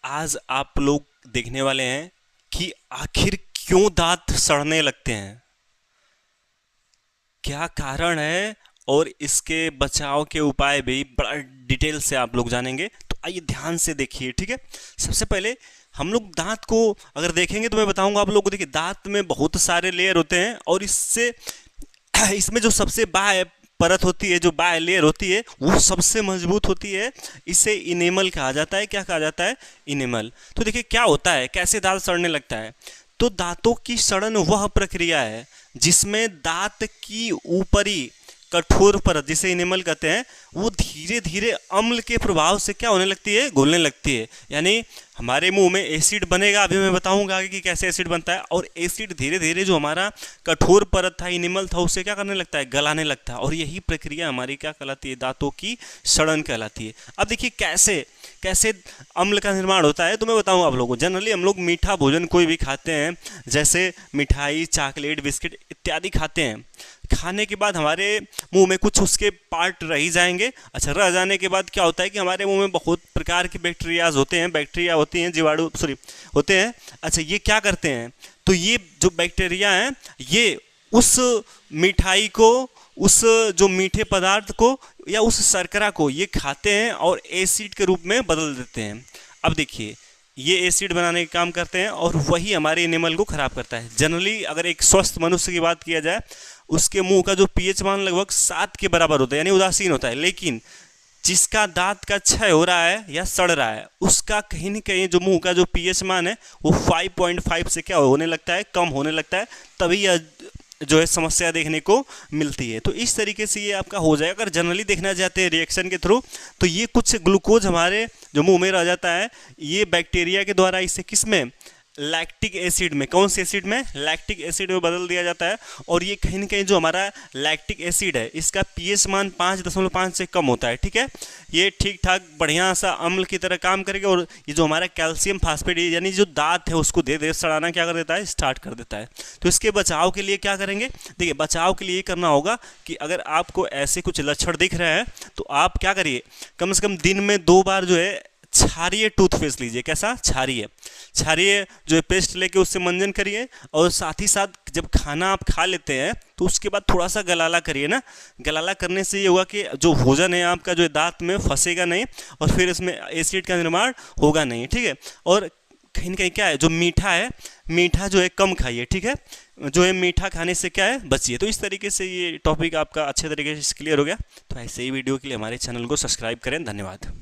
आज आप लोग देखने वाले हैं कि आखिर क्यों दांत सड़ने लगते हैं, क्या कारण है और इसके बचाव के उपाय भी बड़ा डिटेल से आप लोग जानेंगे। तो आइए ध्यान से देखिए, ठीक है। सबसे पहले हम लोग दांत को अगर देखेंगे तो मैं बताऊंगा आप लोगों को। देखिए, दांत में बहुत सारे लेयर होते हैं और इससे इसमें जो सबसे बाह्य परत होती है, जो बाह्य लेयर होती है, वो सबसे मजबूत होती है। इसे इनेमल कहा जाता है। क्या कहा जाता है? इनेमल। तो देखिए क्या होता है, कैसे दांत सड़ने लगता है। तो दांतों की सड़न वह प्रक्रिया है जिसमें दांत की ऊपरी कठोर परत, जिसे इनेमल कहते हैं, वो धीरे धीरे अम्ल के प्रभाव से क्या होने लगती है? घुलने लगती है। यानी हमारे मुंह में एसिड बनेगा, अभी मैं बताऊंगा आगे कि कैसे एसिड बनता है। और एसिड धीरे धीरे जो हमारा कठोर परत था, इनेमल था, उससे क्या करने लगता है? गलाने लगता है। और यही प्रक्रिया हमारी क्या कहलाती है? दांतों की सड़न कहलाती है। अब देखिए कैसे कैसे अम्ल का निर्माण होता है, तो मैं बताऊंगा आप लोगों को। जनरली हम लोग मीठा भोजन कोई भी खाते हैं, जैसे मिठाई, चॉकलेट, बिस्किट इत्यादि खाते हैं। खाने के बाद हमारे मुंह में कुछ उसके पार्ट रह ही जाएंगे। अच्छा, रह जाने के बाद क्या होता है कि हमारे मुंह में बहुत प्रकार के बैक्टीरियाज होते हैं, बैक्टीरिया होती हैं, जीवाणु होते हैं। अच्छा, ये क्या करते हैं? तो ये जो बैक्टीरिया हैं, ये उस मिठाई को, उस जो मीठे पदार्थ को या उस शर्करा को ये खाते हैं और एसिड के रूप में बदल देते हैं। अब देखिए, ये एसिड बनाने का काम करते हैं और वही हमारे एनिमल को खराब करता है। जनरली अगर एक स्वस्थ मनुष्य की बात किया जाए, उसके मुंह का जो पीएच मान लगभग 7 के बराबर होता है, यानी उदासीन होता है। लेकिन जिसका दांत का क्षय हो रहा है या सड़ रहा है, उसका कहीं ना कहीं जो मुंह का जो पीएच मान है वो 5.5 से क्या होने लगता है? कम होने लगता है। तभी यह जो है समस्या देखने को मिलती है। तो इस तरीके से ये आपका हो जाएगा। अगर जनरली देखना चाहते हैं रिएक्शन के थ्रू, तो ये कुछ ग्लूकोज हमारे जो मुंह में रह जाता है, ये बैक्टीरिया के द्वारा इसे किस में? लैक्टिक एसिड में। कौन से एसिड में? लैक्टिक एसिड में बदल दिया जाता है। और ये कहीं ना कहीं जो हमारा लैक्टिक एसिड है, इसका पीएच मान 5.5 से कम होता है, ठीक है। ये ठीक ठाक बढ़िया सा अम्ल की तरह काम करेगा और ये जो हमारा कैल्शियम फास्फेट यानी जो दांत है उसको दे दे सड़ाना क्या कर देता है? स्टार्ट कर देता है। तो इसके बचाव के लिए क्या करेंगे? देखिए, बचाव के लिए ये करना होगा कि अगर आपको ऐसे कुछ लक्षण दिख रहे हैं तो आप क्या करिए, कम से कम दिन में 2 बार जो है क्षारीय टूथपेस्ट लीजिए। कैसा? क्षारीय जो है पेस्ट लेके उससे मंजन करिए। और साथ ही साथ जब खाना आप खा लेते हैं तो उसके बाद थोड़ा सा गलाला करिए ना। गलाला करने से ये होगा कि जो भोजन है आपका जो है दांत में फंसेगा नहीं और फिर इसमें एसिड का निर्माण होगा नहीं, ठीक है। और कहीं ना कहीं क्या है, जो मीठा है, मीठा जो है कम खाइए, ठीक है। जो है मीठा खाने से क्या है? बचिए। तो इस तरीके से ये टॉपिक आपका अच्छे तरीके से क्लियर हो गया। तो ऐसे ही वीडियो के लिए हमारे चैनल को सब्सक्राइब करें। धन्यवाद।